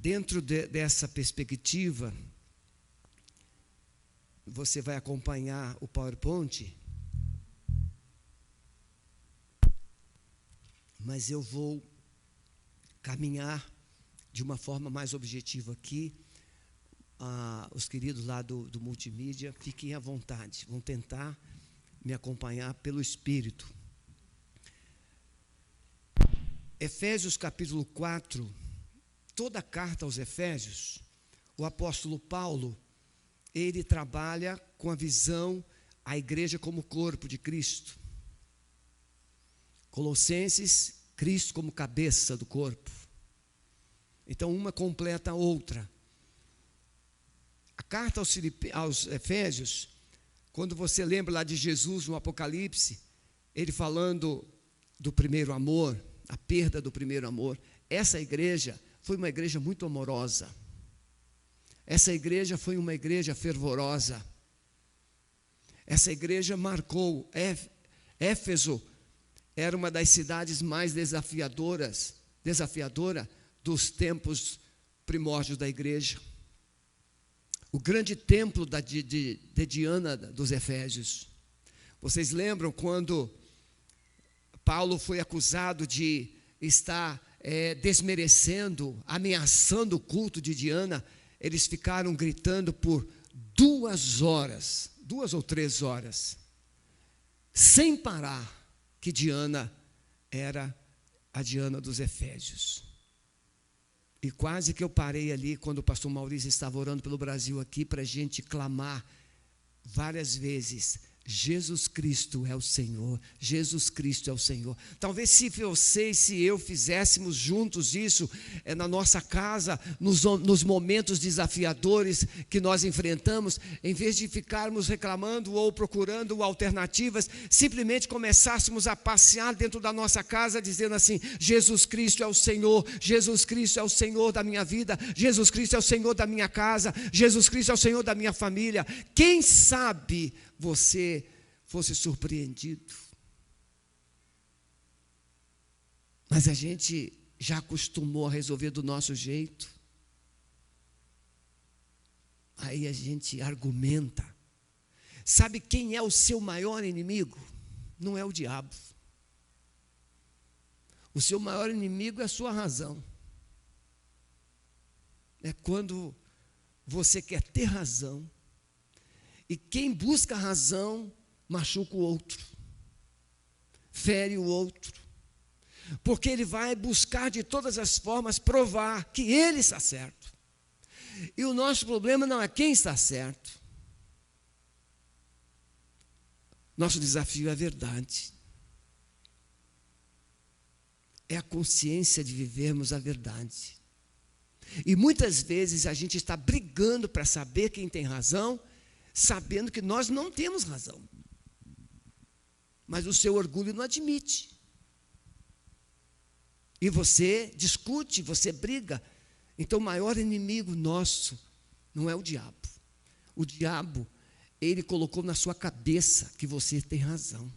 Dentro dessa perspectiva, você vai acompanhar o PowerPoint, mas eu vou caminhar de uma forma mais objetiva aqui. Os queridos lá do multimídia, fiquem à vontade, vão tentar me acompanhar pelo Espírito. Efésios capítulo 4, toda a carta aos Efésios, o apóstolo Paulo, ele trabalha com a visão, a igreja como corpo de Cristo. Colossenses, Cristo como cabeça do corpo. Então, uma completa a outra. A carta aos Efésios, quando você lembra lá de Jesus no Apocalipse, ele falando do primeiro amor, a perda do primeiro amor, essa igreja foi uma igreja muito amorosa. Essa igreja foi uma igreja fervorosa. Essa igreja marcou. Éfeso era uma das cidades mais desafiadora dos tempos primórdios da igreja. O grande templo de Diana dos Efésios. Vocês lembram quando Paulo foi acusado de estar desmerecendo, ameaçando o culto de Diana? Eles ficaram gritando por 2 horas, 2 ou 3 horas, sem parar, que Diana era a Diana dos Efésios. E quase que eu parei ali, quando o pastor Maurício estava orando pelo Brasil aqui, para a gente clamar várias vezes: Jesus Cristo é o Senhor, Jesus Cristo é o Senhor. Talvez se você e se eu fizéssemos juntos isso, na nossa casa, nos momentos desafiadores que nós enfrentamos, em vez de ficarmos reclamando ou procurando alternativas, simplesmente começássemos a passear dentro da nossa casa, dizendo assim: Jesus Cristo é o Senhor, Jesus Cristo é o Senhor da minha vida, Jesus Cristo é o Senhor da minha casa, Jesus Cristo é o Senhor da minha família. Quem sabe você fosse surpreendido. Mas a gente já acostumou a resolver do nosso jeito. Aí a gente argumenta. Sabe quem é o seu maior inimigo? Não é o diabo. O seu maior inimigo é a sua razão. É quando você quer ter razão, e quem busca razão machuca o outro, fere o outro, porque ele vai buscar de todas as formas provar que ele está certo. E o nosso problema não é quem está certo. Nosso desafio é a verdade. É a consciência de vivermos a verdade. E muitas vezes a gente está brigando para saber quem tem razão, sabendo que nós não temos razão. Mas o seu orgulho não admite. E você discute, você briga. Então o maior inimigo nosso não é o diabo. O diabo, ele colocou na sua cabeça que você tem razão.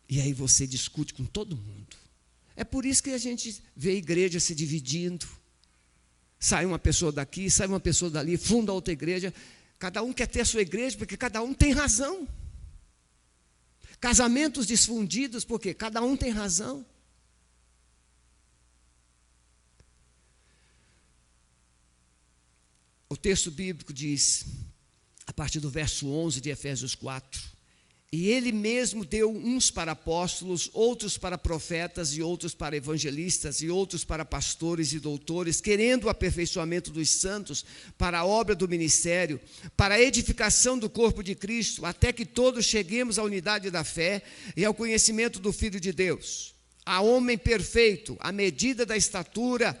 E aí você discute com todo mundo. É por isso que a gente vê a igreja se dividindo. Sai uma pessoa daqui, sai uma pessoa dali, funda outra igreja. Cada um quer ter a sua igreja porque cada um tem razão. Casamentos desfundidos porque cada um tem razão. O texto bíblico diz, a partir do verso 11 de Efésios 4, e ele mesmo deu uns para apóstolos, outros para profetas, e outros para evangelistas, e outros para pastores e doutores, querendo o aperfeiçoamento dos santos, para a obra do ministério, para a edificação do corpo de Cristo, até que todos cheguemos à unidade da fé e ao conhecimento do Filho de Deus, a homem perfeito, à medida da estatura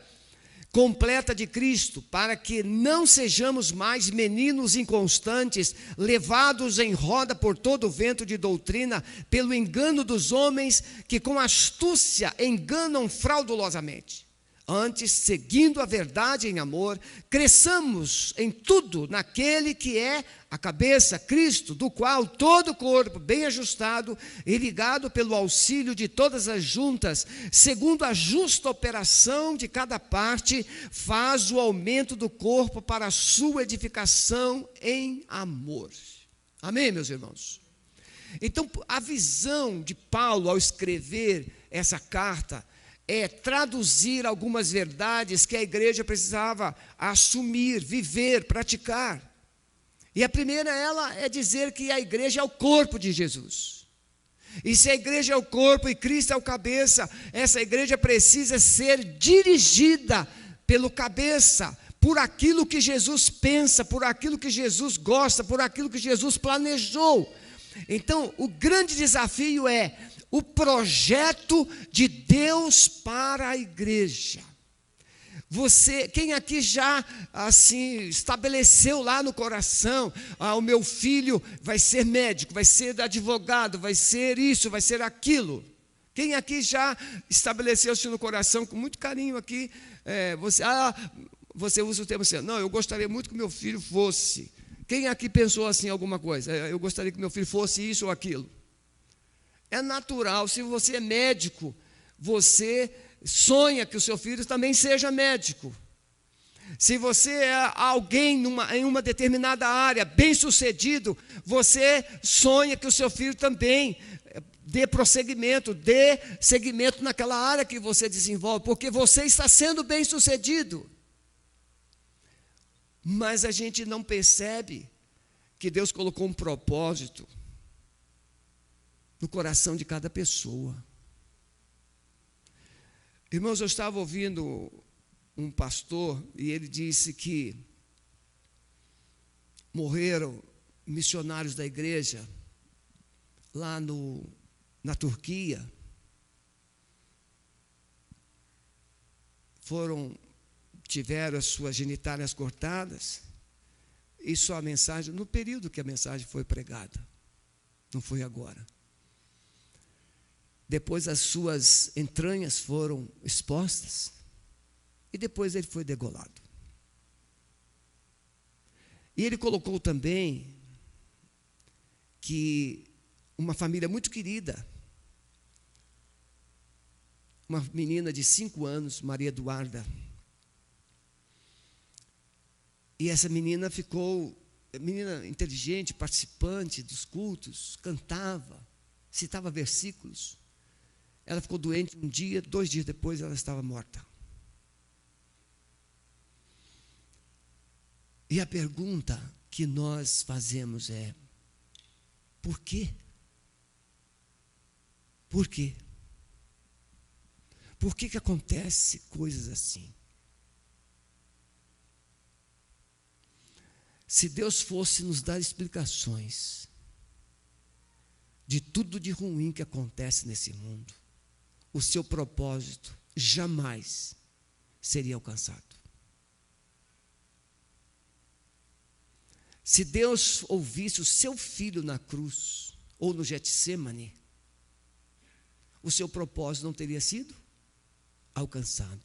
completa de Cristo, para que não sejamos mais meninos inconstantes, levados em roda por todo o vento de doutrina, pelo engano dos homens que com astúcia enganam fraudulosamente. Antes, seguindo a verdade em amor, cresçamos em tudo naquele que é a cabeça, Cristo, do qual todo o corpo, bem ajustado e ligado pelo auxílio de todas as juntas, segundo a justa operação de cada parte, faz o aumento do corpo para a sua edificação em amor. Amém, meus irmãos? Então, a visão de Paulo ao escrever essa carta é traduzir algumas verdades que a igreja precisava assumir, viver, praticar. E a primeira ela é dizer que a igreja é o corpo de Jesus. E se a igreja é o corpo e Cristo é o cabeça, essa igreja precisa ser dirigida pelo cabeça, por aquilo que Jesus pensa, por aquilo que Jesus gosta, por aquilo que Jesus planejou. Então, o grande desafio é o projeto de Deus para a igreja. Quem aqui já assim estabeleceu lá no coração, o meu filho vai ser médico, vai ser advogado, vai ser isso, vai ser aquilo. Quem aqui já estabeleceu-se no coração com muito carinho aqui, você usa o termo assim, não, eu gostaria muito que meu filho fosse. Quem aqui pensou assim alguma coisa? Eu gostaria que meu filho fosse isso ou aquilo. É natural, se você é médico, você sonha que o seu filho também seja médico. Se você é alguém em uma determinada área, bem-sucedido, você sonha que o seu filho também dê prosseguimento, dê seguimento naquela área que você desenvolve, porque você está sendo bem-sucedido. Mas a gente não percebe que Deus colocou um propósito no coração de cada pessoa. Irmãos, eu estava ouvindo um pastor e ele disse que morreram missionários da igreja lá na Turquia. Tiveram as suas genitálias cortadas e só a mensagem, no período que a mensagem foi pregada, não foi agora. Depois as suas entranhas foram expostas e depois ele foi degolado. E ele colocou também que uma família muito querida, uma menina de 5 anos, Maria Eduarda, e essa menina menina inteligente, participante dos cultos, cantava, citava versículos. Ela ficou doente um dia, 2 dias depois ela estava morta. E a pergunta que nós fazemos é: por quê? Por quê? Por que acontece coisas assim? Se Deus fosse nos dar explicações de tudo de ruim que acontece nesse mundo, o seu propósito jamais seria alcançado. Se Deus ouvisse o seu filho na cruz, ou no Getsêmani, o seu propósito não teria sido alcançado.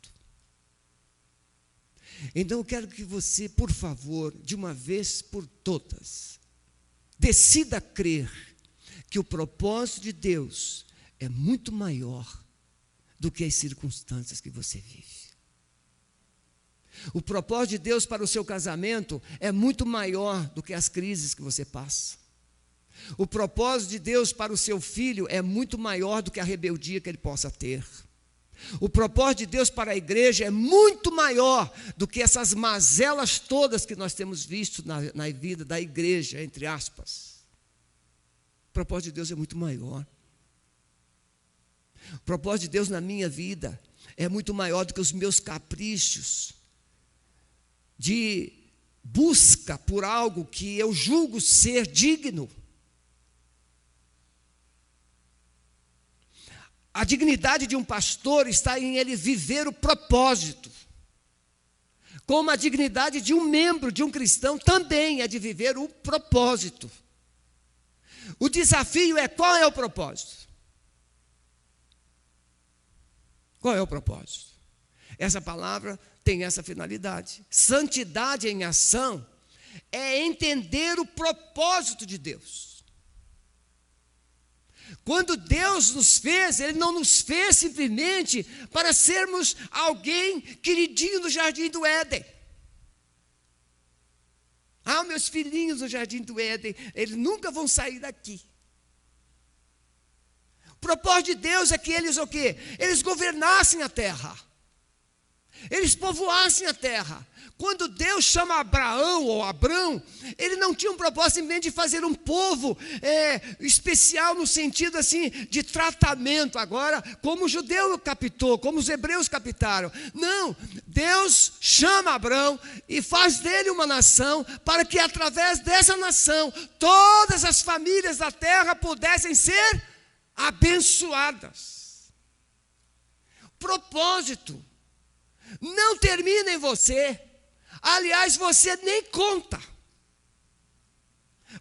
Então eu quero que você, por favor, de uma vez por todas, decida crer que o propósito de Deus é muito maior do que as circunstâncias que você vive. O propósito de Deus para o seu casamento é muito maior do que as crises que você passa. O propósito de Deus para o seu filho é muito maior do que a rebeldia que ele possa ter. O propósito de Deus para a igreja é muito maior do que essas mazelas todas que nós temos visto na vida da igreja, entre aspas. O propósito de Deus é muito maior. O propósito de Deus na minha vida é muito maior do que os meus caprichos de busca por algo que eu julgo ser digno. A dignidade de um pastor está em ele viver o propósito. Como a dignidade de um membro, de um cristão, também é de viver o propósito. O desafio é: qual é o propósito? Qual é o propósito? Essa palavra tem essa finalidade. Santidade em ação é entender o propósito de Deus. Quando Deus nos fez, Ele não nos fez simplesmente para sermos alguém queridinho no jardim do Éden. Ah, meus filhinhos no jardim do Éden, eles nunca vão sair daqui. O propósito de Deus é que eles o quê? Eles governassem a terra. Eles povoassem a terra. Quando Deus chama Abraão ou Abrão, ele não tinha um propósito simplesmente de fazer um povo especial no sentido assim de tratamento agora, como o judeu captou, como os hebreus captaram. Não, Deus chama Abrão e faz dele uma nação para que através dessa nação todas as famílias da terra pudessem ser abençoadas. Propósito não termina em você. Aliás, você nem conta.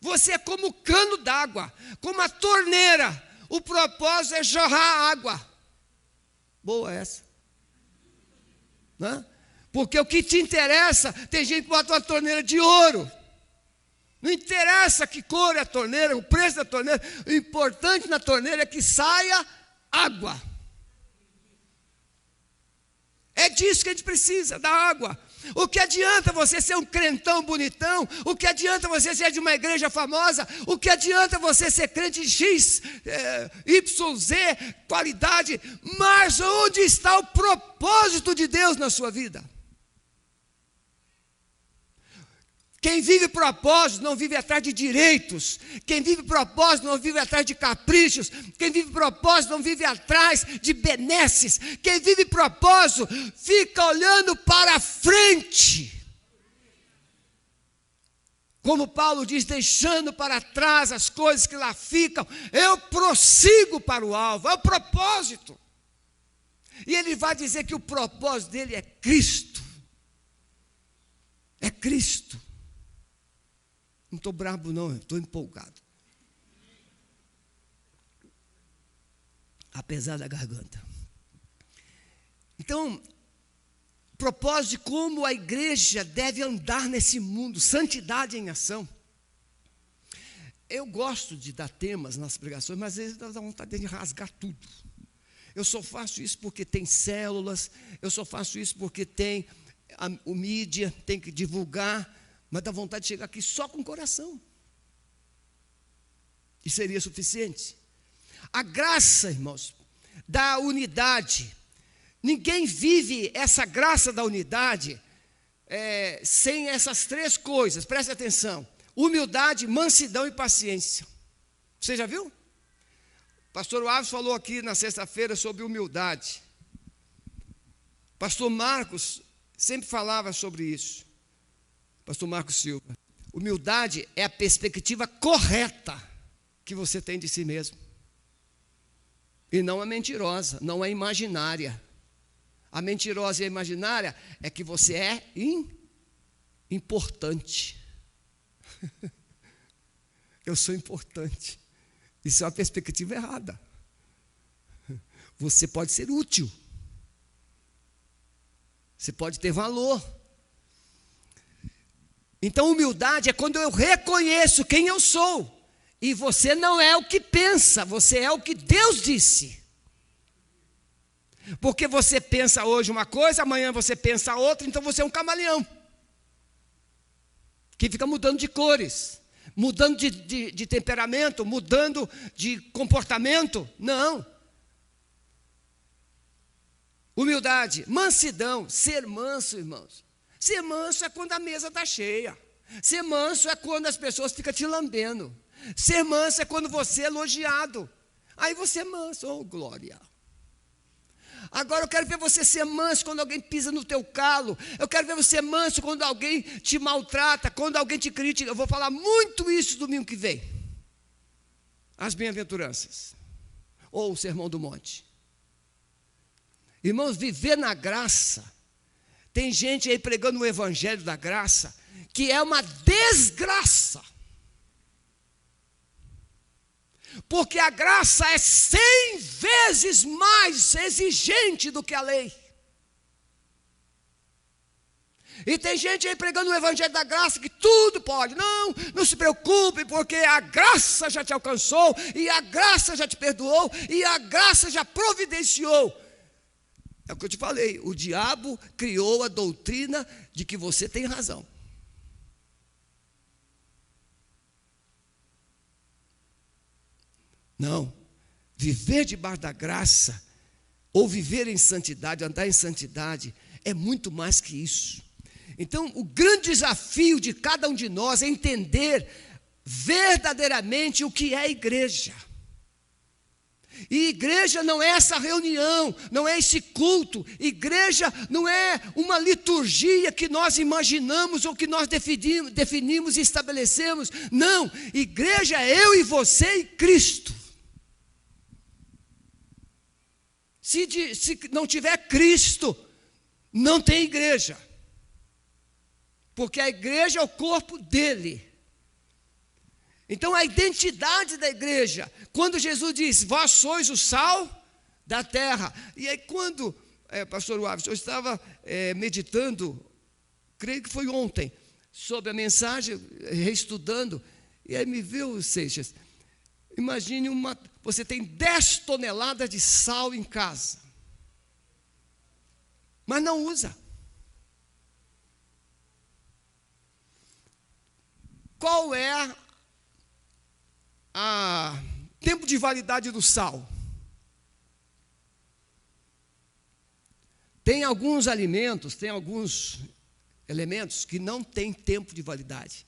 Você é como cano d'água, como a torneira. O propósito é jorrar água. Boa essa. Não? Porque o que te interessa, tem gente que bota uma torneira de ouro. Não interessa que cor é a torneira, o preço da torneira. O importante na torneira é que saia água. É disso que a gente precisa, da água. O que adianta você ser um crentão bonitão? O que adianta você ser de uma igreja famosa? O que adianta você ser crente X, Y, Z, qualidade? Mas onde está o propósito de Deus na sua vida? Quem vive propósito não vive atrás de direitos. Quem vive propósito não vive atrás de caprichos. Quem vive propósito não vive atrás de benesses. Quem vive propósito fica olhando para frente. Como Paulo diz, deixando para trás as coisas que lá ficam, eu prossigo para o alvo, é o propósito. E ele vai dizer que o propósito dele é Cristo. É Cristo. Não estou bravo não, estou empolgado. Apesar da garganta. Então, propósito de como a igreja deve andar nesse mundo, santidade em ação. Eu gosto de dar temas nas pregações, mas às vezes dá vontade de rasgar tudo. Eu só faço isso porque tem células, eu só faço isso porque tem o mídia, tem que divulgar. Mas dá vontade de chegar aqui só com o coração. E seria suficiente. A graça, irmãos, da unidade. Ninguém vive essa graça da unidade sem essas três coisas. Preste atenção. Humildade, mansidão e paciência. Você já viu? O pastor Alves falou aqui na sexta-feira sobre humildade. Pastor Marcos sempre falava sobre isso. Pastor Marcos Silva. Humildade é a perspectiva correta que você tem de si mesmo. E não é mentirosa, não é imaginária. A mentirosa e a imaginária é que você é importante. Eu sou importante. Isso é uma perspectiva errada. Você pode ser útil. Você pode ter valor. Então, humildade é quando eu reconheço quem eu sou. E você não é o que pensa, você é o que Deus disse. Porque você pensa hoje uma coisa, amanhã você pensa outra, então você é um camaleão. Que fica mudando de cores, mudando de temperamento, mudando de comportamento. Não. Humildade, mansidão, ser manso, irmãos. Ser manso é quando a mesa está cheia. Ser manso é quando as pessoas ficam te lambendo. Ser manso é quando você é elogiado. Aí você é manso, oh glória. Agora eu quero ver você ser manso quando alguém pisa no teu calo. Eu quero ver você manso quando alguém te maltrata, quando alguém te critica. Eu vou falar muito isso domingo que vem. As bem-aventuranças. Ou o Sermão do Monte. Irmãos, viver na graça. Tem gente aí pregando o evangelho da graça, que é uma desgraça. Porque a graça é 100 vezes mais exigente do que a lei. E tem gente aí pregando o evangelho da graça, que tudo pode. Não, não se preocupe, porque a graça já te alcançou, e a graça já te perdoou, e a graça já providenciou. É o que eu te falei, o diabo criou a doutrina de que você tem razão. Não, viver debaixo da graça, ou viver em santidade, andar em santidade, é muito mais que isso. Então, o grande desafio de cada um de nós é entender verdadeiramente o que é a igreja. E igreja não é essa reunião, não é esse culto. Igreja não é uma liturgia que nós imaginamos ou que nós definimos e estabelecemos. Não, igreja é eu e você e Cristo. Se não tiver Cristo, não tem igreja. Porque a igreja é o corpo dele. Então a identidade da igreja, quando Jesus diz, vós sois o sal da terra. E aí quando, pastor Waves, eu estava meditando, creio que foi ontem, sobre a mensagem, reestudando, e aí me veio, Seixas, imagine você tem 10 toneladas de sal em casa, mas não usa. Qual é a tempo de validade do sal? Tem alguns alimentos, tem alguns elementos que não têm tempo de validade.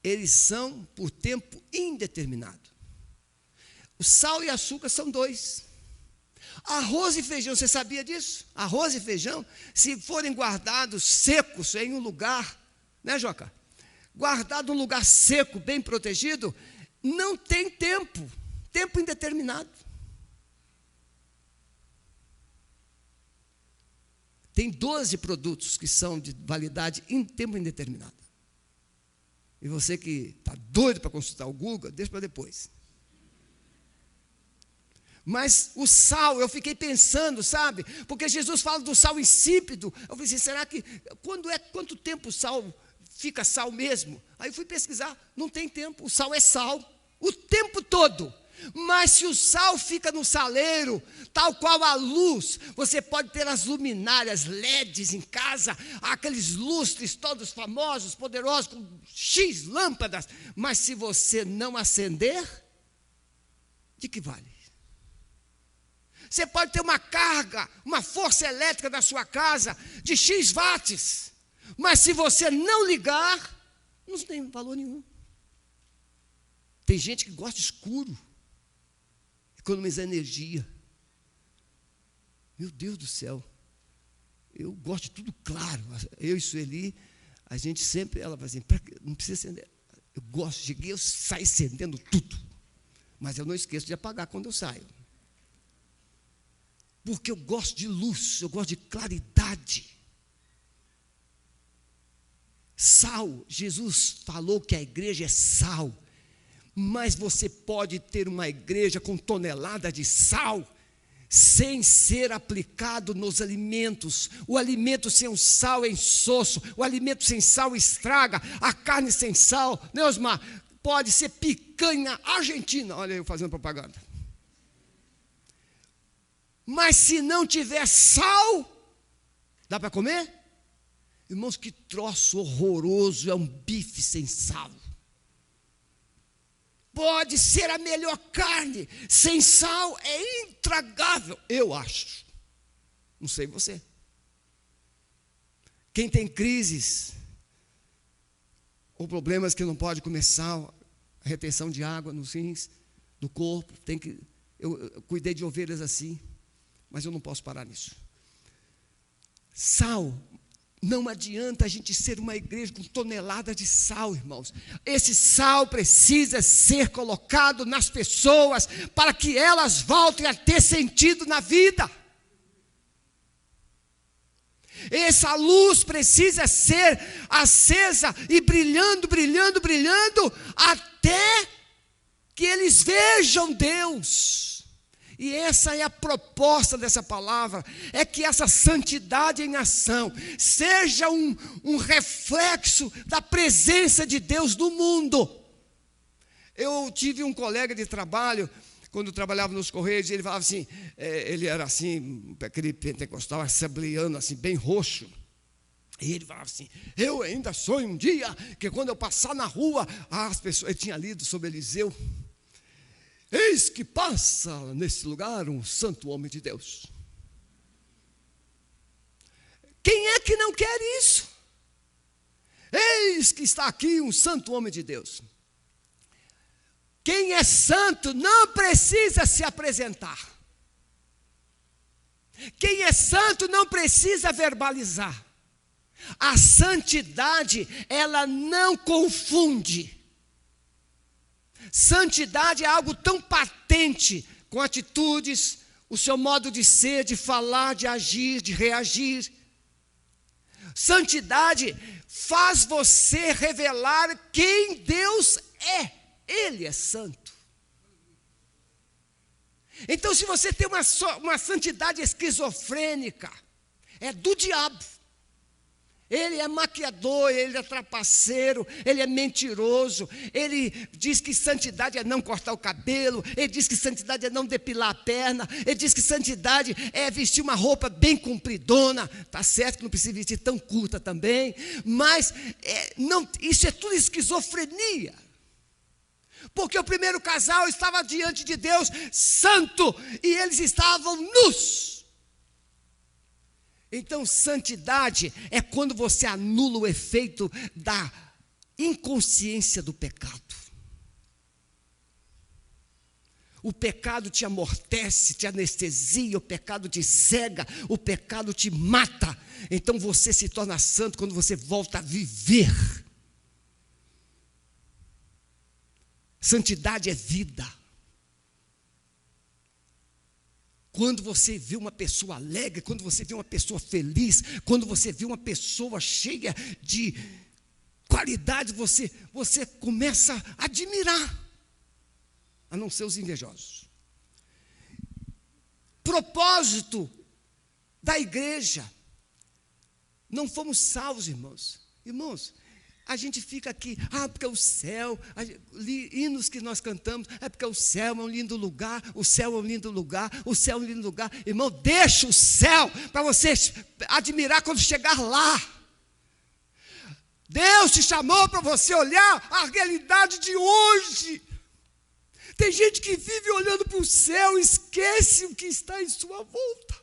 Eles são por tempo indeterminado. O sal e açúcar são 2. Arroz e feijão, você sabia disso? Arroz e feijão, se forem guardados secos em um lugar, né, Joca? Guardado em um lugar seco, bem protegido, não tem tempo indeterminado. Tem 12 produtos que são de validade em tempo indeterminado. E você que está doido para consultar o Google, deixa para depois. Mas o sal, eu fiquei pensando, sabe? Porque Jesus fala do sal insípido. Eu falei assim, será que, quanto tempo o sal fica sal mesmo? Aí fui pesquisar, não tem tempo, o sal é sal, o tempo todo. Mas se o sal fica no saleiro, tal qual a luz, você pode ter as luminárias LEDs em casa, aqueles lustres todos famosos, poderosos, com X lâmpadas, mas se você não acender, de que vale? Você pode ter uma carga, uma força elétrica na sua casa de X watts, mas se você não ligar, não tem valor nenhum. Tem gente que gosta de escuro, economizar energia. Meu Deus do céu, eu gosto de tudo claro. Eu e Sueli, a gente sempre, ela vai assim, não precisa acender. Eu gosto, cheguei, eu saio acendendo tudo, mas eu não esqueço de apagar quando eu saio. Porque eu gosto de luz, eu gosto de claridade. Sal, Jesus falou que a igreja é sal, mas você pode ter uma igreja com tonelada de sal, sem ser aplicado nos alimentos. O alimento sem o sal é insosso, o alimento sem sal estraga, a carne sem sal, né, Osmar? Pode ser picanha argentina, olha eu fazendo propaganda. Mas se não tiver sal, dá para comer? Irmãos, que troço horroroso é um bife sem sal. Pode ser a melhor carne, sem sal é intragável, eu acho. Não sei você. Quem tem crises, ou problemas que não pode comer sal, a retenção de água nos rins, do corpo, eu cuidei de ovelhas assim, mas eu não posso parar nisso. Sal, não adianta a gente ser uma igreja com toneladas de sal, irmãos. Esse sal precisa ser colocado nas pessoas para que elas voltem a ter sentido na vida. Essa luz precisa ser acesa e brilhando, brilhando, brilhando, até que eles vejam Deus. E essa é a proposta dessa palavra, é que essa santidade em ação seja um reflexo da presença de Deus no mundo. Eu tive um colega de trabalho, quando trabalhava nos Correios, ele falava assim, ele era assim, aquele pentecostal assembleano, assim, bem roxo. E ele falava assim, eu ainda sonho um dia que quando eu passar na rua, as pessoas, ele tinha lido sobre Eliseu, eis que passa nesse lugar um santo homem de Deus. Quem é que não quer isso? Eis que está aqui um santo homem de Deus. Quem é santo não precisa se apresentar. Quem é santo não precisa verbalizar. A santidade, ela não confunde. Santidade é algo tão patente, com atitudes, o seu modo de ser, de falar, de agir, de reagir. Santidade faz você revelar quem Deus é. Ele é santo. Então, se você tem uma santidade esquizofrênica, é do diabo. Ele é maquiador, ele é trapaceiro, ele é mentiroso. Ele diz que santidade é não cortar o cabelo, ele diz que santidade é não depilar a perna, ele diz que santidade é vestir uma roupa bem compridona. Está certo que não precisa vestir tão curta também, mas isso é tudo esquizofrenia. Porque o primeiro casal estava diante de Deus santo e eles estavam nus. Então, santidade é quando você anula o efeito da inconsciência do pecado. O pecado te amortece, te anestesia, o pecado te cega, o pecado te mata. Então, você se torna santo quando você volta a viver. Santidade é vida. Quando você vê uma pessoa alegre, quando você vê uma pessoa feliz, quando você vê uma pessoa cheia de qualidade, você começa a admirar, a não ser os invejosos. Propósito da igreja. Não fomos salvos, irmãos. Irmãos, a gente fica aqui, porque o céu, hinos que nós cantamos, porque o céu é um lindo lugar, o céu é um lindo lugar, o céu é um lindo lugar. Irmão, deixa o céu para você admirar quando chegar lá. Deus te chamou para você olhar a realidade de hoje. Tem gente que vive olhando para o céu e esquece o que está em sua volta.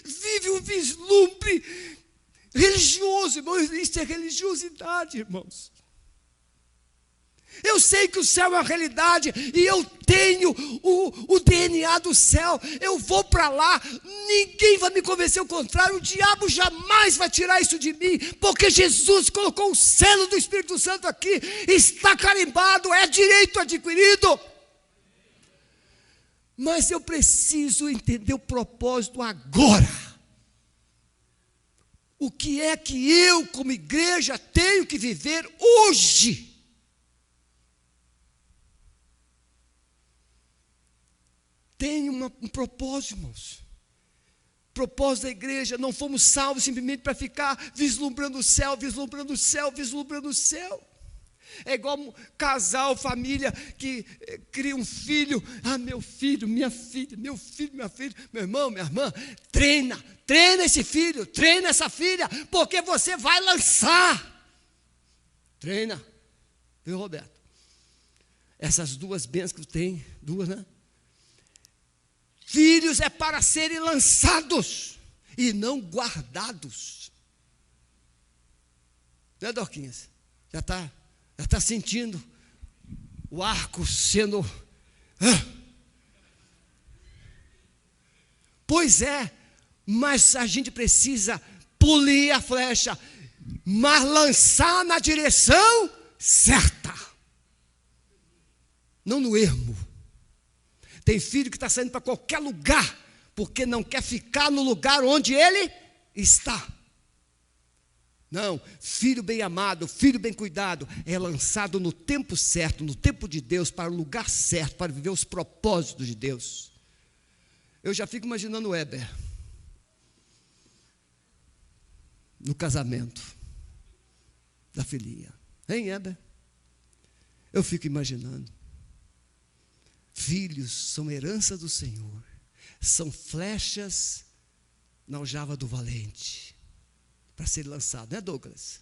Vive um vislumbre religioso, irmãos, isso é religiosidade, irmãos. Eu sei que o céu é uma realidade e eu tenho o DNA do céu. Eu vou para lá, ninguém vai me convencer o contrário. O diabo jamais vai tirar isso de mim, porque Jesus colocou o selo do Espírito Santo aqui, está carimbado, é direito adquirido. Mas eu preciso entender o propósito agora. O que é que eu, como igreja, tenho que viver hoje? Tem um propósito, irmãos. Propósito da igreja, não fomos salvos simplesmente para ficar vislumbrando o céu, vislumbrando o céu, vislumbrando o céu. É igual um casal, família que cria um filho. Meu filho, minha filha, meu filho, minha filha, meu irmão, minha irmã. Treina esse filho, treina essa filha, porque você vai lançar. Treina, viu, Roberto? Essas duas bênçãos que tem, duas, né? Filhos é para serem lançados e não guardados. Não é, Dorquinhas? Já está sentindo o arco sendo... Pois é, mas a gente precisa polir a flecha, mas lançar na direção certa, não no ermo. Tem filho que está saindo para qualquer lugar, porque não quer ficar no lugar onde ele está. Não, filho bem amado, filho bem cuidado, é lançado no tempo certo, no tempo de Deus, para o lugar certo, para viver os propósitos de Deus. Eu já fico imaginando o Heber no casamento da filhinha. Hein, Heber? Eu fico imaginando. Filhos são herança do Senhor, são flechas na aljava do valente, para ser lançado, né, Douglas?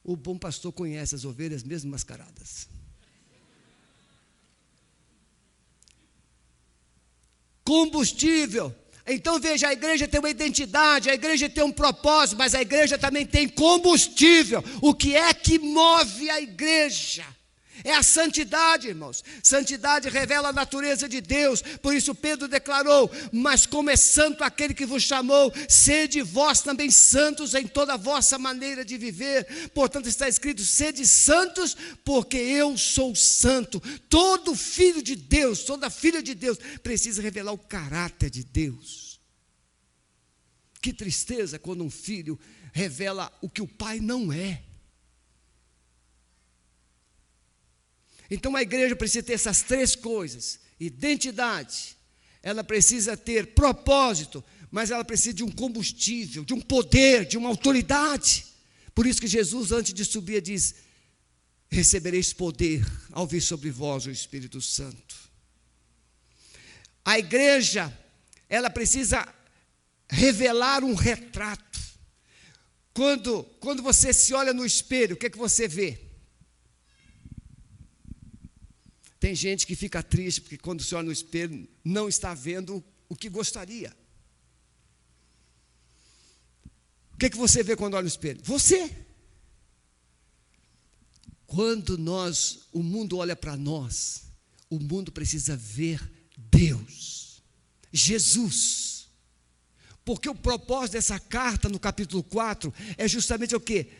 O bom pastor conhece as ovelhas mesmo mascaradas. Combustível. Então veja, a igreja tem uma identidade, a igreja tem um propósito, mas a igreja também tem combustível. O que é que move a igreja? É a santidade, irmãos. Santidade revela a natureza de Deus. Por isso Pedro declarou: mas como é santo aquele que vos chamou, sede vós também santos em toda a vossa maneira de viver. Portanto está escrito: sede santos, porque eu sou santo. Todo filho de Deus, toda filha de Deus precisa revelar o caráter de Deus. Que tristeza quando um filho revela o que o pai não é. Então a igreja precisa ter essas três coisas: identidade, ela precisa ter propósito, mas ela precisa de um combustível, de um poder, de uma autoridade. Por isso que Jesus, antes de subir, diz: recebereis poder ao vir sobre vós o Espírito Santo. A igreja, ela precisa revelar um retrato. Quando você se olha no espelho, o que é que você vê? Tem gente que fica triste porque quando se olha no espelho não está vendo o que gostaria. O que é que você vê quando olha no espelho? Você. Quando o mundo olha para nós, o mundo precisa ver Deus, Jesus. Porque o propósito dessa carta no capítulo 4 é justamente o quê?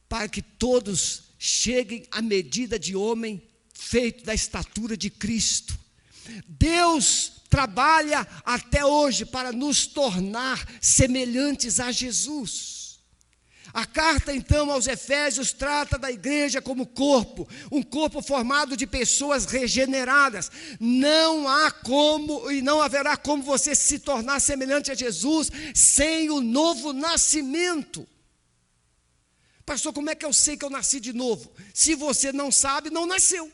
Para que todos cheguem à medida de homem feito da estatura de Cristo. Deus trabalha até hoje para nos tornar semelhantes a Jesus. A carta então aos Efésios trata da igreja como corpo, um corpo formado de pessoas regeneradas. Não há como e não haverá como você se tornar semelhante a Jesus sem o novo nascimento. Pastor, como é que eu sei que eu nasci de novo? Se você não sabe, não nasceu.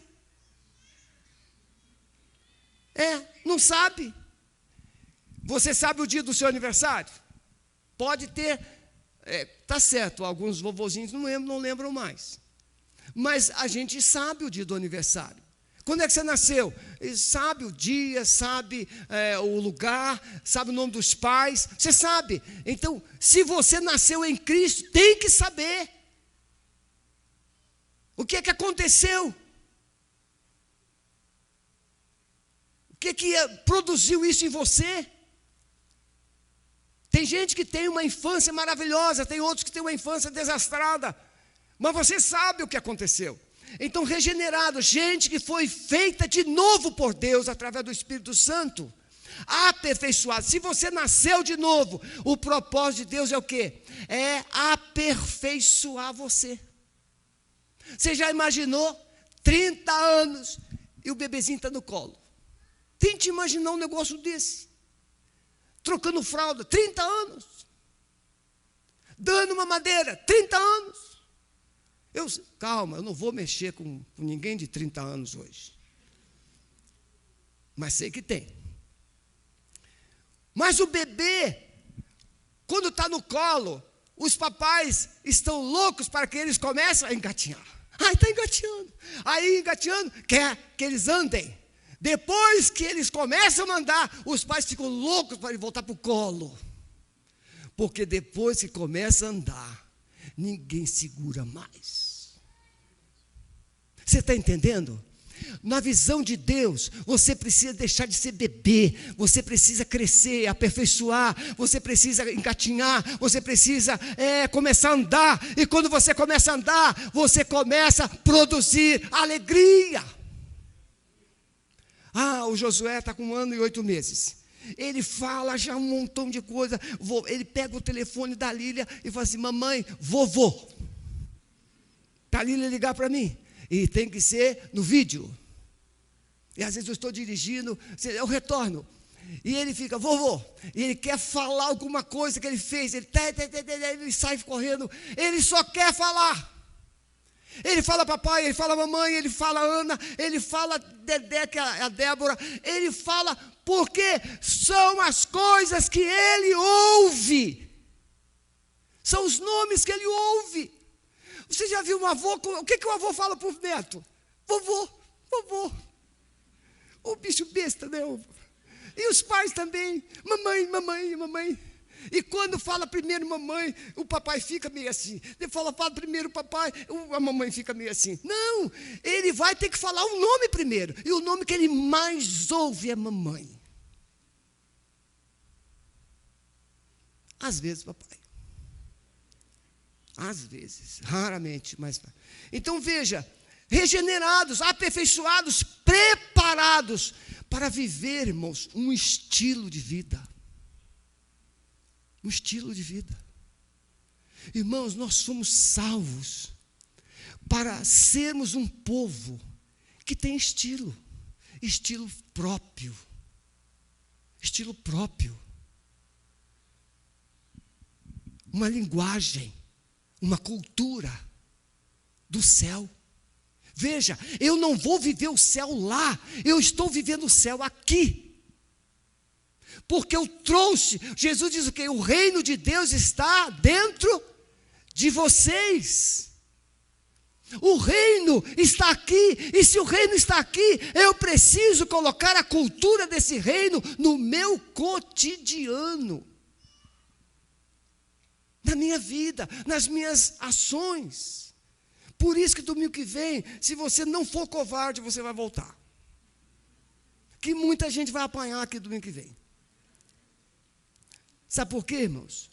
Não sabe. Você sabe o dia do seu aniversário? Pode ter, tá certo, alguns vovozinhos não lembram mais. Mas a gente sabe o dia do aniversário. Quando é que você nasceu? Sabe o dia, sabe o lugar, sabe o nome dos pais, você sabe. Então, se você nasceu em Cristo, tem que saber. O que é que aconteceu? O que produziu isso em você? Tem gente que tem uma infância maravilhosa, tem outros que têm uma infância desastrada, mas você sabe o que aconteceu. Então, regenerado, gente que foi feita de novo por Deus através do Espírito Santo, aperfeiçoado. Se você nasceu de novo, o propósito de Deus é o quê? É aperfeiçoar você. Você já imaginou 30 anos e o bebezinho está no colo? Tente imaginar um negócio desse. Trocando fralda, 30 anos. Dando uma madeira, 30 anos. Calma, eu não vou mexer com ninguém de 30 anos hoje. Mas sei que tem. Mas o bebê, quando está no colo, os papais estão loucos para que eles comecem a engatinhar. Está engatinhando. Aí, engatinhando, quer que eles andem. Depois que eles começam a andar, os pais ficam loucos para ele voltar para o colo. Porque depois que começa a andar, ninguém segura mais. Você está entendendo? Na visão de Deus, você precisa deixar de ser bebê, você precisa crescer, aperfeiçoar, você precisa engatinhar, você precisa começar a andar. E quando você começa a andar, você começa a produzir alegria. O Josué está com 1 ano e 8 meses. Ele fala já um montão de coisa. Ele pega o telefone da Lília e fala assim: mamãe, vovô, para a Lília ligar para mim. E tem que ser no vídeo. E às vezes eu estou dirigindo, eu retorno. E ele fica: vovô, e ele quer falar alguma coisa que ele fez. Ele sai correndo. Ele só quer falar. Ele fala papai, ele fala mamãe, ele fala Ana, ele fala Dedé, que é a Débora. Ele fala porque são as coisas que ele ouve. São os nomes que ele ouve. Você já viu um avô? O que o avô fala para o neto? Vovô, vovô. O bicho besta, né? E os pais também. Mamãe, mamãe, mamãe. E quando fala primeiro mamãe, o papai fica meio assim. Ele fala primeiro papai, a mamãe fica meio assim. Não, ele vai ter que falar o nome primeiro. E o nome que ele mais ouve é mamãe. Às vezes, papai. Às vezes, raramente, mas... Então veja, regenerados, aperfeiçoados, preparados para viver, irmãos, um estilo de vida. Um estilo de vida. Irmãos, nós somos salvos para sermos um povo que tem estilo. Estilo próprio. Estilo próprio. Uma linguagem, uma cultura do céu. Veja, eu não vou viver o céu lá, eu estou vivendo o céu aqui. Porque eu trouxe, Jesus diz o quê? O reino de Deus está dentro de vocês. O reino está aqui, e se o reino está aqui, eu preciso colocar a cultura desse reino no meu cotidiano. Na minha vida, nas minhas ações. Por isso que domingo que vem, se você não for covarde, você vai voltar. Que muita gente vai apanhar aqui domingo que vem. Sabe por quê, irmãos?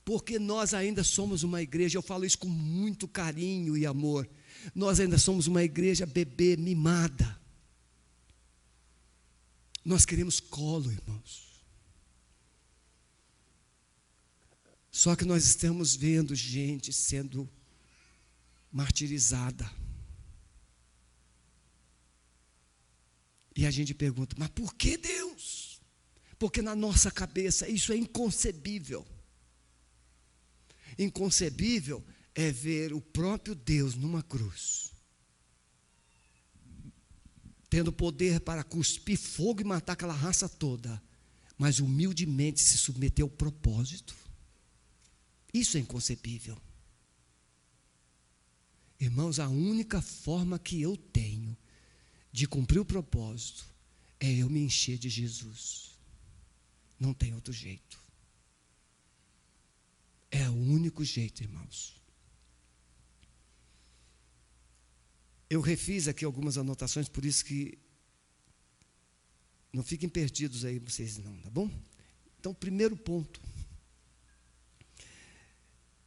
Porque nós ainda somos uma igreja, eu falo isso com muito carinho e amor. Nós ainda somos uma igreja bebê mimada. Nós queremos colo, irmãos. Só que nós estamos vendo gente sendo martirizada. E a gente pergunta: mas por que Deus? Porque na nossa cabeça isso é inconcebível. Inconcebível é ver o próprio Deus numa cruz, tendo poder para cuspir fogo e matar aquela raça toda, mas humildemente se submeteu ao propósito. Isso é inconcebível. Irmãos, a única forma que eu tenho de cumprir o propósito é eu me encher de Jesus. Não tem outro jeito. É o único jeito, irmãos. Eu refiz aqui algumas anotações, por isso que não fiquem perdidos aí vocês não, tá bom? Então, primeiro ponto.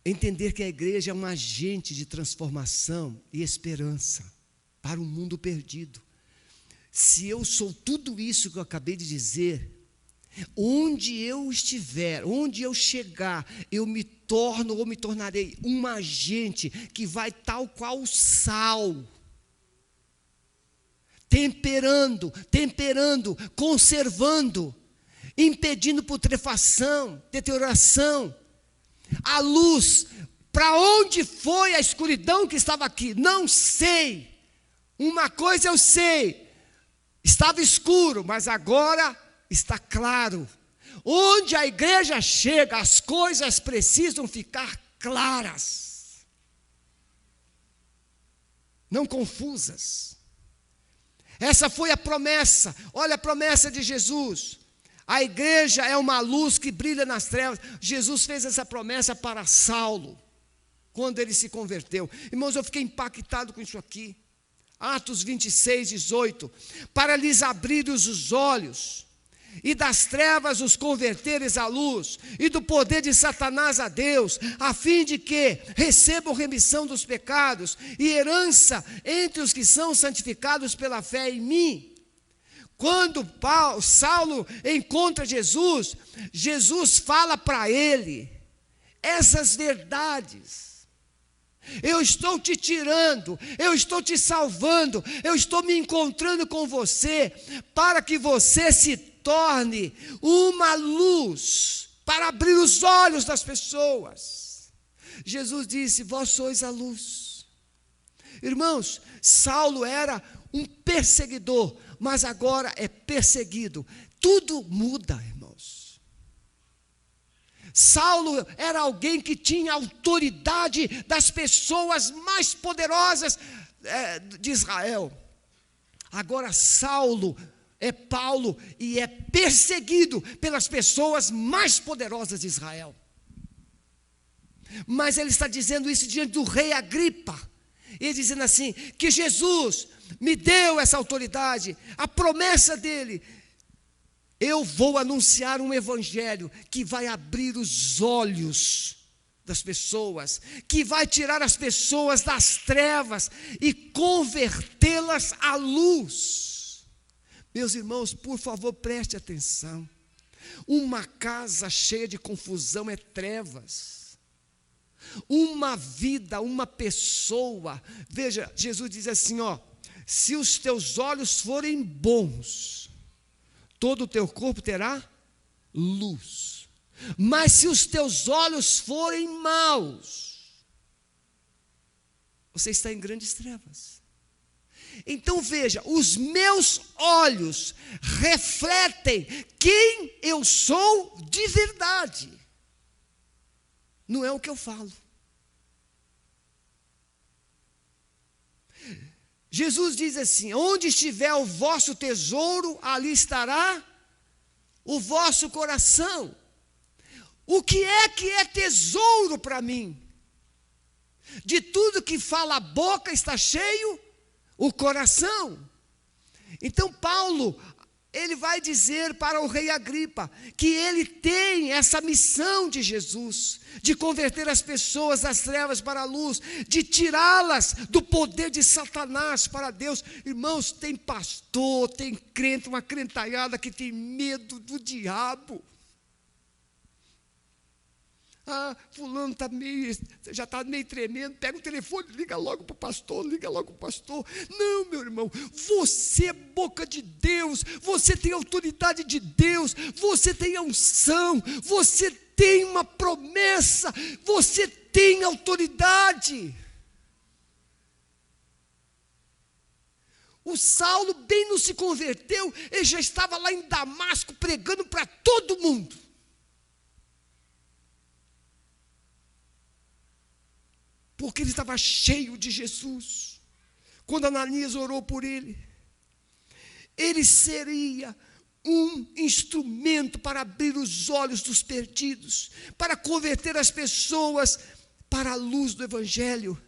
Entender que a igreja é um agente de transformação e esperança para um mundo perdido. Se eu sou tudo isso que eu acabei de dizer, onde eu estiver, onde eu chegar, eu me torno ou me tornarei um agente que vai tal qual o sal, temperando, conservando, impedindo putrefação, deterioração. A luz, para onde foi a escuridão que estava aqui? Não sei. Uma coisa eu sei, estava escuro, mas agora está claro. Onde a igreja chega, as coisas precisam ficar claras, não confusas. Essa foi a promessa. Olha a promessa de Jesus. A igreja é uma luz que brilha nas trevas. Jesus fez essa promessa para Saulo, quando ele se converteu. Irmãos, eu fiquei impactado com isso aqui. Atos 26, 18. Para lhes abrir os olhos, e das trevas os converteres à luz, e do poder de Satanás a Deus, a fim de que recebam remissão dos pecados e herança entre os que são santificados pela fé em mim. Quando Saulo encontra Jesus, Jesus fala para ele essas verdades. Eu estou te tirando, eu estou te salvando, eu estou me encontrando com você, para que você se torne uma luz, para abrir os olhos das pessoas. Jesus disse: vós sois a luz. Irmãos, Saulo era um perseguidor, mas agora é perseguido. Tudo muda, irmãos. Saulo era alguém que tinha autoridade das pessoas mais poderosas de Israel. Agora Saulo é Paulo e é perseguido pelas pessoas mais poderosas de Israel. Mas ele está dizendo isso diante do rei Agripa. Ele dizendo assim, que Jesus me deu essa autoridade, a promessa dele. Eu vou anunciar um evangelho que vai abrir os olhos das pessoas, que vai tirar as pessoas das trevas e convertê-las à luz. Meus irmãos, por favor, preste atenção. Uma casa cheia de confusão é trevas. Uma vida, uma pessoa. Veja, Jesus diz assim, se os teus olhos forem bons, todo o teu corpo terá luz. Mas se os teus olhos forem maus, você está em grandes trevas. Então veja, os meus olhos refletem quem eu sou de verdade. Não é o que eu falo. Jesus diz assim, onde estiver o vosso tesouro, ali estará o vosso coração. O que é tesouro para mim? De tudo que fala a boca está cheio o coração. Então Paulo, ele vai dizer para o rei Agripa que ele tem essa missão de Jesus, de converter as pessoas das trevas para a luz, de tirá-las do poder de Satanás para Deus. Irmãos, tem pastor, tem crente, uma crentalhada que tem medo do diabo. Fulano já está meio tremendo, pega o telefone, liga logo para o pastor, Não, meu irmão, você é boca de Deus, você tem autoridade de Deus, você tem unção, você tem uma promessa, você tem autoridade. O Saulo bem não se converteu, ele já estava lá em Damasco pregando para todo mundo. Porque ele estava cheio de Jesus. Quando Ananias orou por ele, ele seria um instrumento para abrir os olhos dos perdidos, para converter as pessoas para a luz do Evangelho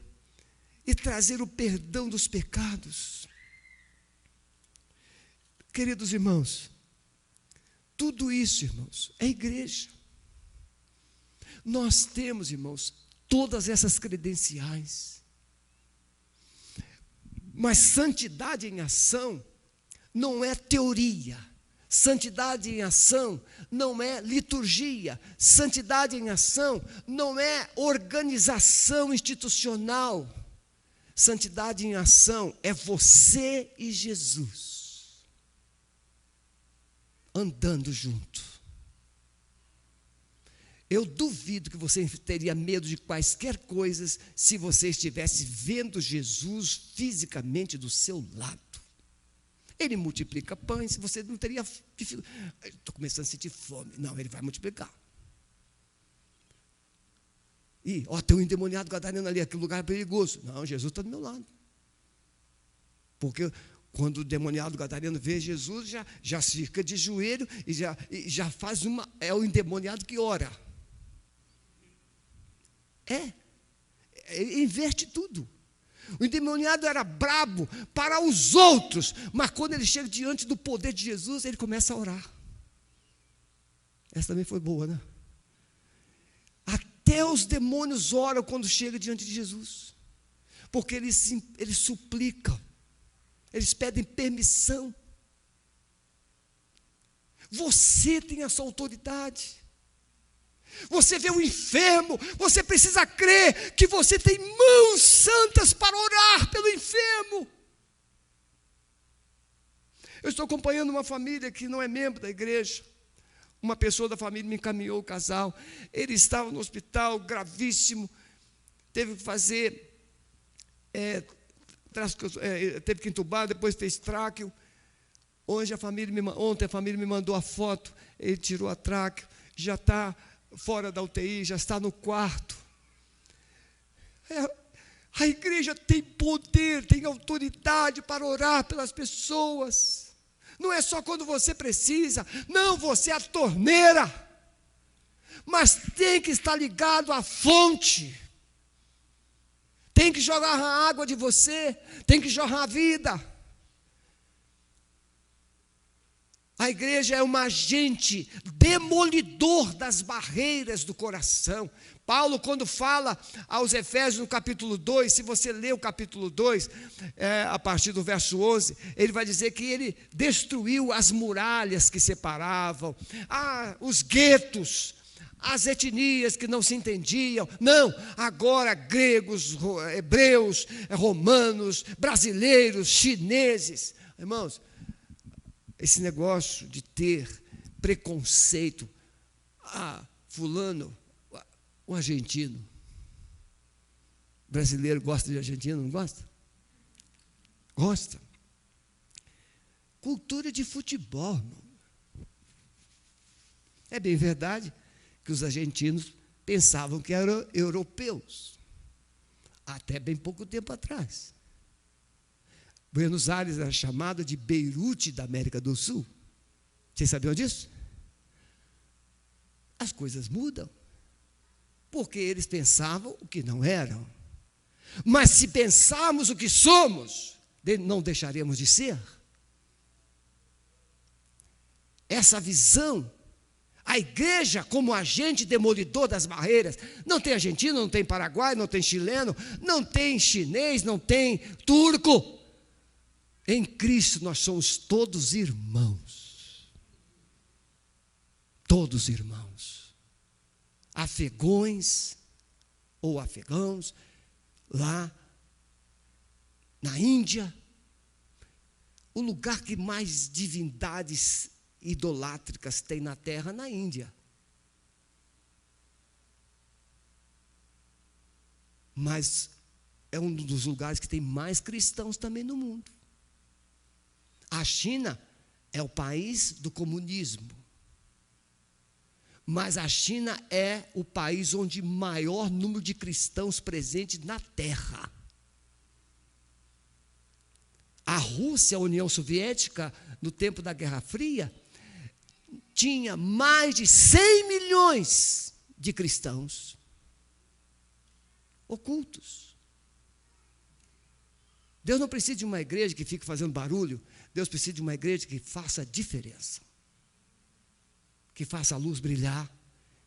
e trazer o perdão dos pecados. Queridos irmãos, tudo isso, irmãos, é igreja. Nós temos, irmãos, todas essas credenciais. Mas santidade em ação não é teoria. Santidade em ação não é liturgia. Santidade em ação não é organização institucional. Santidade em ação é você e Jesus andando junto. Eu duvido que você teria medo de quaisquer coisas se você estivesse vendo Jesus fisicamente do seu lado. Ele multiplica pães, você não teria dificuldade. Estou começando a sentir fome. Não, ele vai multiplicar. E, tem um endemoniado gadareno ali, aquele lugar é perigoso. Não, Jesus está do meu lado. Porque quando o endemoniado gadareno vê Jesus, já fica de joelho e já faz é o endemoniado que ora. Inverte tudo. O endemoniado era brabo para os outros, mas quando ele chega diante do poder de Jesus, ele começa a orar. Essa também foi boa, né? Até os demônios oram quando chegam diante de Jesus. Porque eles suplicam. Eles pedem permissão. Você tem essa autoridade. Você vê o enfermo, você precisa crer que você tem mãos santas para orar pelo enfermo. Eu estou acompanhando uma família que não é membro da igreja. Uma pessoa da família me encaminhou o casal. Ele estava no hospital, gravíssimo. Teve que fazer, teve que entubar, depois fez tráqueo. Ontem a família me mandou a foto. Ele tirou a tráqueo, já está fora da UTI, já está no quarto. A igreja tem poder, tem autoridade para orar pelas pessoas. Não é só quando você precisa, não, você é a torneira, mas tem que estar ligado à fonte, tem que jogar a água de você, tem que jorrar a vida. A igreja é um agente demolidor das barreiras do coração. Paulo, quando fala aos Efésios no capítulo 2, se você ler o capítulo 2, a partir do verso 11, ele vai dizer que ele destruiu as muralhas que separavam, os guetos, as etnias que não se entendiam. Não, agora gregos, hebreus, romanos, brasileiros, chineses. Irmãos, esse negócio de ter preconceito, fulano, o argentino, brasileiro gosta de argentino, não gosta? Gosta. Cultura de futebol, irmão. É bem verdade que os argentinos pensavam que eram europeus, até bem pouco tempo atrás. Buenos Aires era chamada de Beirute da América do Sul. Vocês sabiam disso? As coisas mudam, porque eles pensavam o que não eram. Mas se pensarmos o que somos, não deixaremos de ser. Essa visão, a igreja como agente demolidor das barreiras, não tem argentino, não tem paraguaio, não tem chileno, não tem chinês, não tem turco. Em Cristo nós somos todos irmãos. Todos irmãos. Afegões ou afegãos, lá na Índia, o lugar que mais divindades idolátricas tem na terra, na Índia. Mas é um dos lugares que tem mais cristãos também no mundo. A China é o país do comunismo, mas a China é o país onde maior número de cristãos presentes na terra. A Rússia, a União Soviética, no tempo da Guerra Fria, tinha mais de 100 milhões de cristãos ocultos. Deus não precisa de uma igreja que fique fazendo barulho. Deus precisa de uma igreja que faça a diferença, que faça a luz brilhar,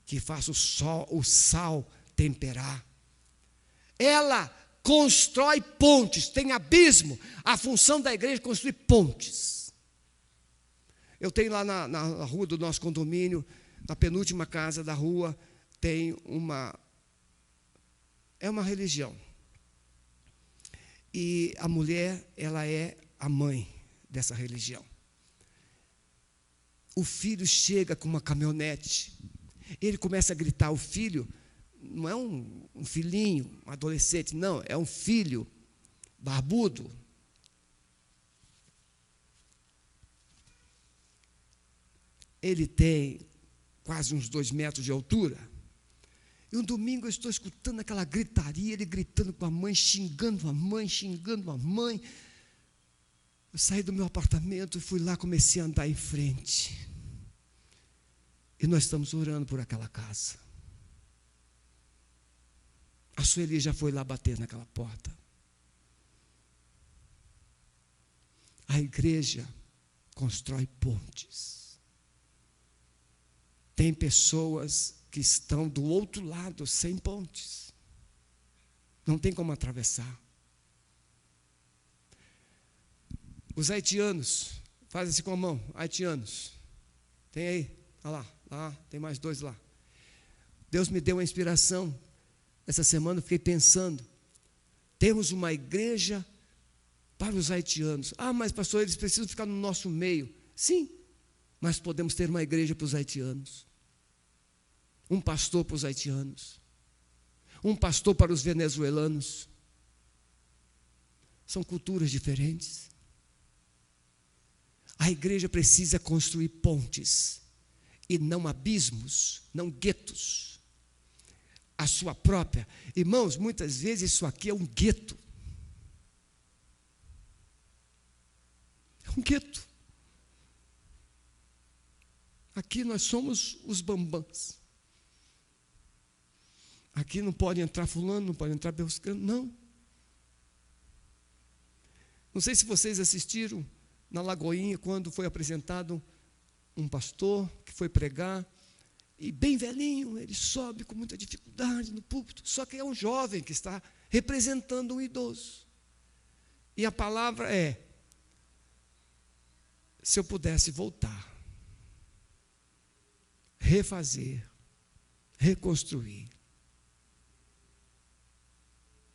que faça o sal temperar. Ela constrói pontes, tem abismo. A função da igreja é construir pontes. Eu tenho lá na rua do nosso condomínio, na penúltima casa da rua, tem uma religião. E a mulher, ela é a mãe dessa religião. O filho chega com uma caminhonete, ele começa a gritar. O filho não é um filhinho, um adolescente, não, é um filho barbudo. Ele tem quase uns 2 metros de altura. E um domingo eu estou escutando aquela gritaria, ele gritando com a mãe, xingando a mãe, xingando a mãe. Eu saí do meu apartamento e fui lá, comecei a andar em frente. E nós estamos orando por aquela casa. A Sueli já foi lá bater naquela porta. A igreja constrói pontes. Tem pessoas que estão do outro lado, sem pontes. Não tem como atravessar. Os haitianos, fazem assim com a mão, haitianos. Tem aí, olha lá, tem mais 2 lá. Deus me deu uma inspiração. Essa semana eu fiquei pensando, temos uma igreja para os haitianos. Ah, mas pastor, eles precisam ficar no nosso meio. Sim, mas podemos ter uma igreja para os haitianos. Um pastor para os haitianos. Um pastor para os venezuelanos. São culturas diferentes. A igreja precisa construir pontes e não abismos, não guetos. A sua própria. Irmãos, muitas vezes isso aqui é um gueto. É um gueto. Aqui nós somos os bambãs. Aqui não pode entrar fulano, não pode entrar belcano, não. Não sei se vocês assistiram na Lagoinha, quando foi apresentado um pastor que foi pregar, e bem velhinho, ele sobe com muita dificuldade no púlpito, só que é um jovem que está representando um idoso. E a palavra é: se eu pudesse voltar, refazer, reconstruir.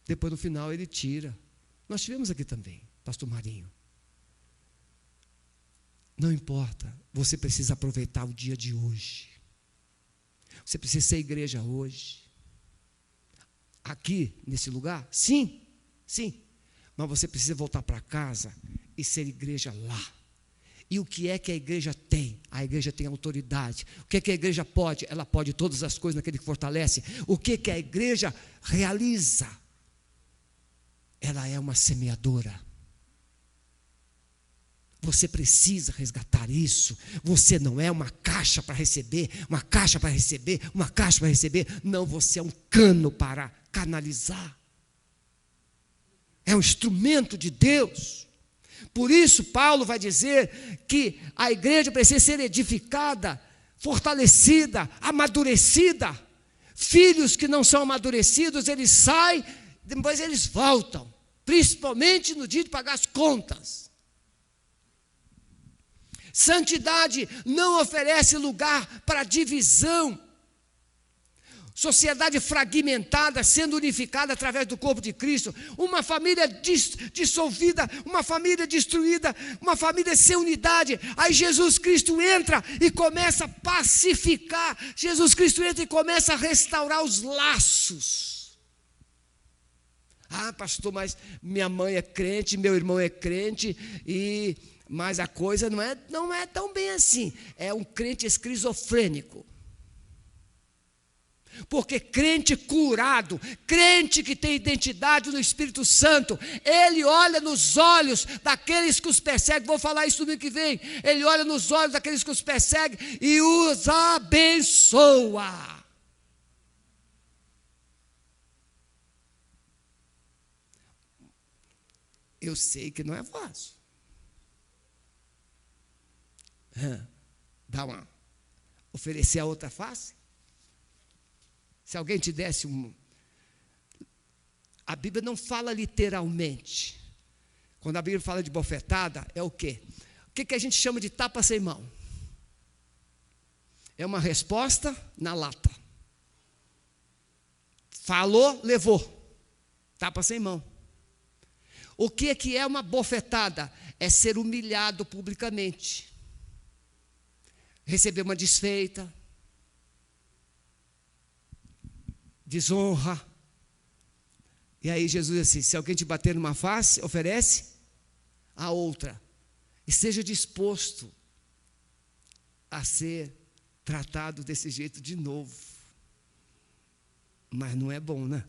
Depois, no final, ele tira. Nós tivemos aqui também, pastor Marinho. Não importa, você precisa aproveitar o dia de hoje. Você precisa ser igreja hoje. Aqui, nesse lugar? Sim, sim. Mas você precisa voltar para casa e ser igreja lá. E o que é que a igreja tem? A igreja tem autoridade. O que é que a igreja pode? Ela pode todas as coisas naquele que fortalece. O que é que a igreja realiza? Ela é uma semeadora. Você precisa resgatar isso. Você não é uma caixa para receber, uma caixa para receber, uma caixa para receber. Não, você é um cano para canalizar. É um instrumento de Deus. Por isso, Paulo vai dizer que a igreja precisa ser edificada, fortalecida, amadurecida. Filhos que não são amadurecidos, eles saem, depois eles voltam. Principalmente no dia de pagar as contas. Santidade não oferece lugar para divisão. Sociedade fragmentada, sendo unificada através do corpo de Cristo. Uma família dissolvida, uma família destruída, uma família sem unidade. Aí Jesus Cristo entra e começa a pacificar. Jesus Cristo entra e começa a restaurar os laços. Ah, pastor, mas minha mãe é crente, meu irmão é crente, mas a coisa não é tão bem assim. É um crente esquizofrênico. Porque crente curado, crente que tem identidade no Espírito Santo, ele olha nos olhos daqueles que os perseguem. Vou falar isso domingo que vem. Ele olha nos olhos daqueles que os perseguem e os abençoa. Eu sei que não é fácil. Oferecer a outra face? Se alguém te desse A Bíblia não fala literalmente. Quando a Bíblia fala de bofetada, é o quê? O que a gente chama de tapa sem mão? É uma resposta na lata. Falou, levou. Tapa sem mão. O que é uma bofetada? É ser humilhado publicamente. Receber uma desfeita. Desonra. E aí Jesus diz assim: se alguém te bater numa face, oferece a outra. E seja disposto a ser tratado desse jeito de novo. Mas não é bom, né?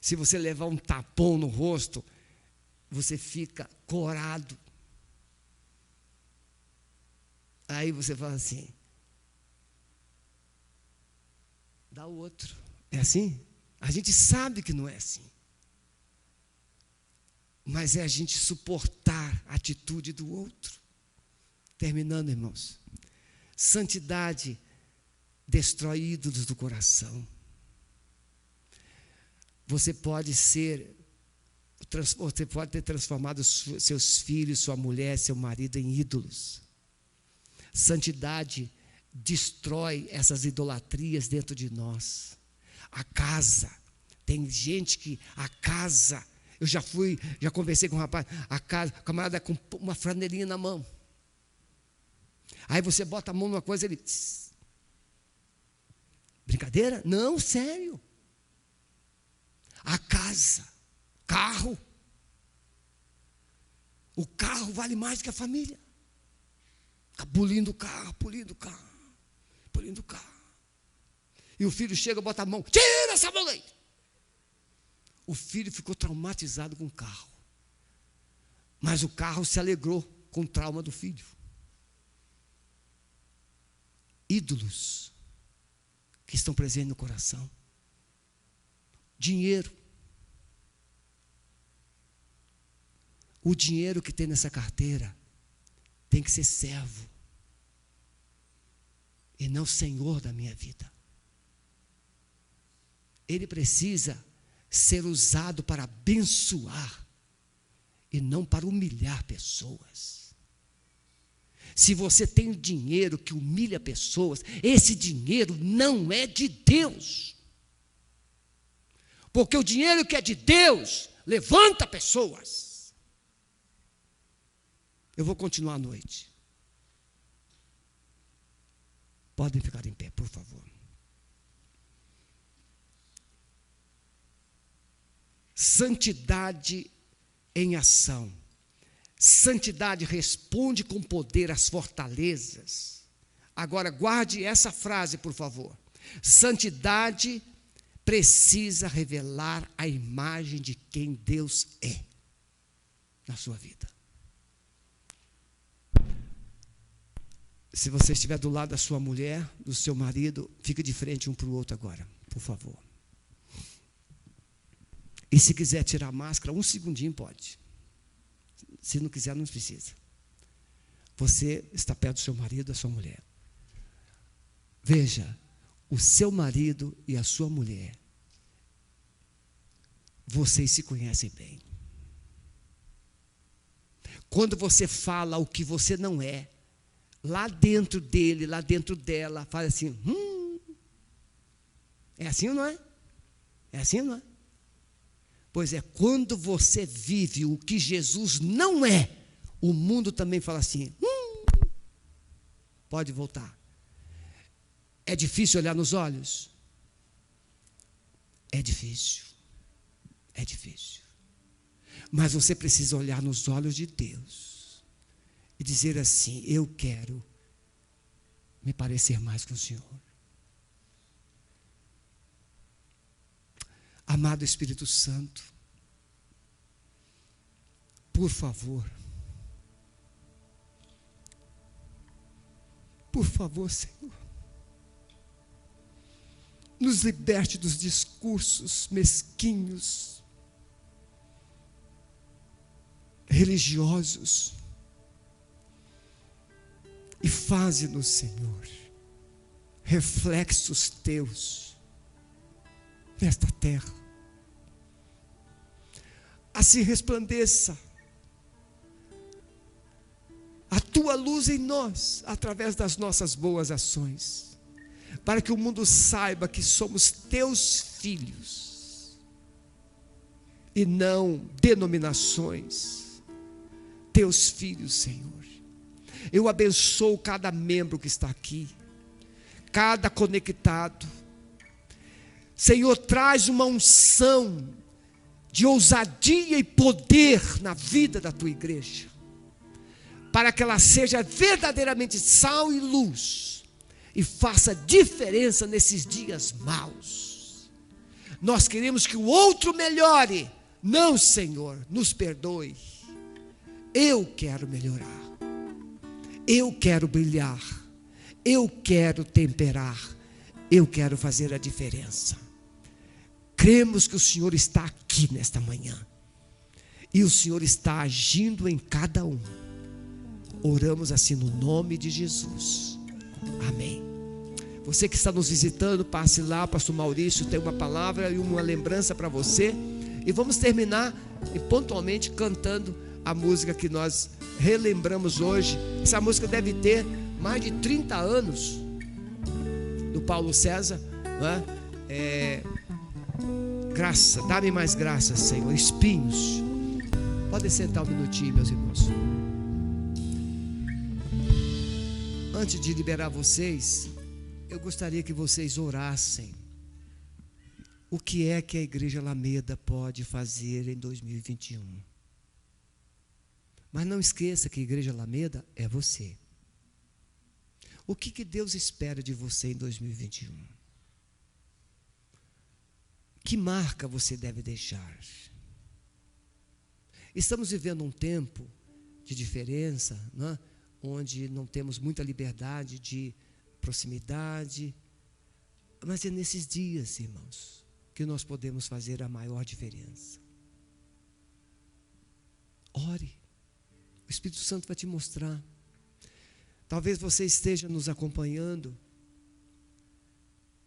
Se você levar um tapão no rosto, você fica corado. Aí você fala assim: dá o outro. É assim? A gente sabe que não é assim. Mas é a gente suportar a atitude do outro. Terminando, irmãos. Santidade destrói ídolos do coração. Você pode ter transformado seus filhos, sua mulher, seu marido em ídolos. Santidade destrói essas idolatrias dentro de nós. A casa, tem gente que a casa, eu já conversei com um rapaz, a casa, o camarada com uma franelinha na mão. Aí você bota a mão numa coisa, ele... Tss. Brincadeira? Não, sério. A casa, carro. O carro vale mais que a família. Fica polindo o carro, polindo o carro, polindo o carro. E o filho chega, bota a mão, tira essa mão daí. O filho ficou traumatizado com o carro. Mas o carro se alegrou com o trauma do filho. Ídolos que estão presentes no coração. Dinheiro. O dinheiro que tem nessa carteira tem que ser servo e não senhor da minha vida. Ele precisa ser usado para abençoar e não para humilhar pessoas. Se você tem dinheiro que humilha pessoas, esse dinheiro não é de Deus. Porque o dinheiro que é de Deus levanta pessoas. Eu vou continuar à noite. Podem ficar em pé, por favor. Santidade em ação. Santidade responde com poder às fortalezas. Agora, guarde essa frase, por favor. Santidade precisa revelar a imagem de quem Deus é na sua vida. Se você estiver do lado da sua mulher, do seu marido, fique de frente um para o outro agora, por favor. E se quiser tirar a máscara, um segundinho pode. Se não quiser, não precisa. Você está perto do seu marido, da sua mulher. Veja, o seu marido e a sua mulher, vocês se conhecem bem. Quando você fala o que você não é, lá dentro dele, lá dentro dela, fala assim, é assim ou não é? É assim ou não é? Pois é, quando você vive o que Jesus não é, o mundo também fala assim, pode voltar. É difícil olhar nos olhos? É difícil. É difícil. Mas você precisa olhar nos olhos de Deus e dizer assim, eu quero me parecer mais com o Senhor. Amado Espírito Santo, por favor, Senhor, nos liberte dos discursos mesquinhos, religiosos, e faze-nos, Senhor, reflexos teus nesta terra. Assim resplandeça a tua luz em nós, através das nossas boas ações, para que o mundo saiba que somos teus filhos, e não denominações, teus filhos, Senhor. Eu abençoo cada membro que está aqui, cada conectado. Senhor, traz uma unção de ousadia e poder na vida da tua igreja, para que ela seja verdadeiramente sal e luz, e faça diferença nesses dias maus. Nós queremos que o outro melhore. Não, Senhor, nos perdoe. Eu quero melhorar. Eu quero brilhar. Eu quero temperar. Eu quero fazer a diferença. Cremos que o Senhor está aqui nesta manhã. E o Senhor está agindo em cada um. Oramos assim no nome de Jesus. Amém. Você que está nos visitando, passe lá, pastor Maurício tem uma palavra e uma lembrança para você. E vamos terminar pontualmente cantando a música que nós relembramos hoje. Essa música deve ter mais de 30 anos, do Paulo César, não é? Graça, dá-me mais graça, Senhor. Espinhos. Podem sentar um minutinho, meus irmãos. Antes de liberar vocês, eu gostaria que vocês orassem. O que é que a Igreja Alameda pode fazer em 2021? Mas não esqueça que a Igreja Alameda é você. O que Deus espera de você em 2021? Que marca você deve deixar? Estamos vivendo um tempo de diferença, não é? Onde não temos muita liberdade de proximidade, mas é nesses dias, irmãos, que nós podemos fazer a maior diferença. Ore, o Espírito Santo vai te mostrar. Talvez você esteja nos acompanhando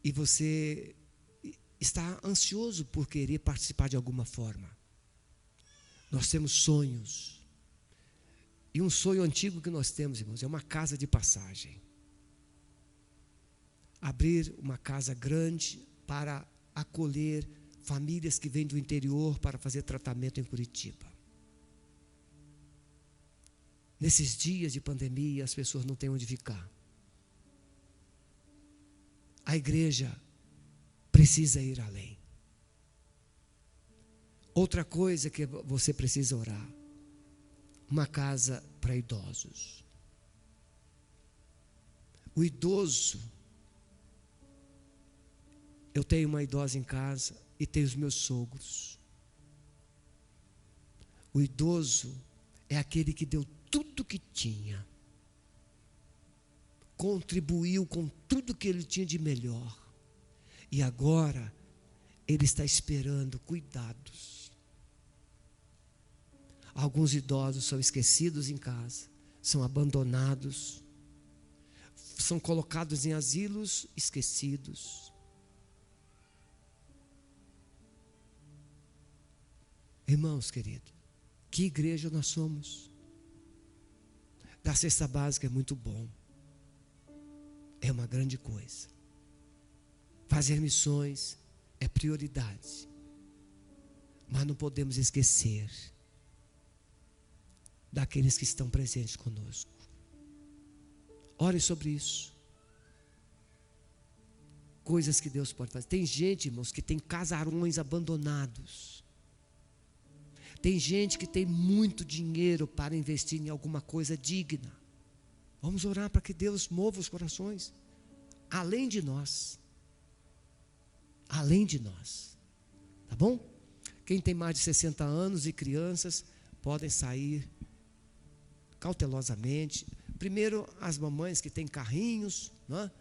e você está ansioso por querer participar de alguma forma. Nós temos sonhos. E um sonho antigo que nós temos, irmãos, é uma casa de passagem. Abrir uma casa grande para acolher famílias que vêm do interior para fazer tratamento em Curitiba. Nesses dias de pandemia, as pessoas não têm onde ficar. A igreja precisa ir além. Outra coisa que você precisa orar: uma casa para idosos. O idoso, eu tenho uma idosa em casa e tenho os meus sogros. O idoso é aquele que deu tudo que tinha, contribuiu com tudo que ele tinha de melhor, e agora ele está esperando cuidados. Alguns idosos são esquecidos em casa, são abandonados, são colocados em asilos esquecidos. Irmãos queridos, que igreja nós somos? Dar cesta básica é muito bom, é uma grande coisa. Fazer missões é prioridade, mas não podemos esquecer daqueles que estão presentes conosco. Ore sobre isso. Coisas que Deus pode fazer. Tem gente, irmãos, que tem casarões abandonados. Tem gente que tem muito dinheiro para investir em alguma coisa digna. Vamos orar para que Deus mova os corações, além de nós. Além de nós. Tá bom? Quem tem mais de 60 anos e crianças, podem sair cautelosamente. Primeiro, as mamães que têm carrinhos, não é?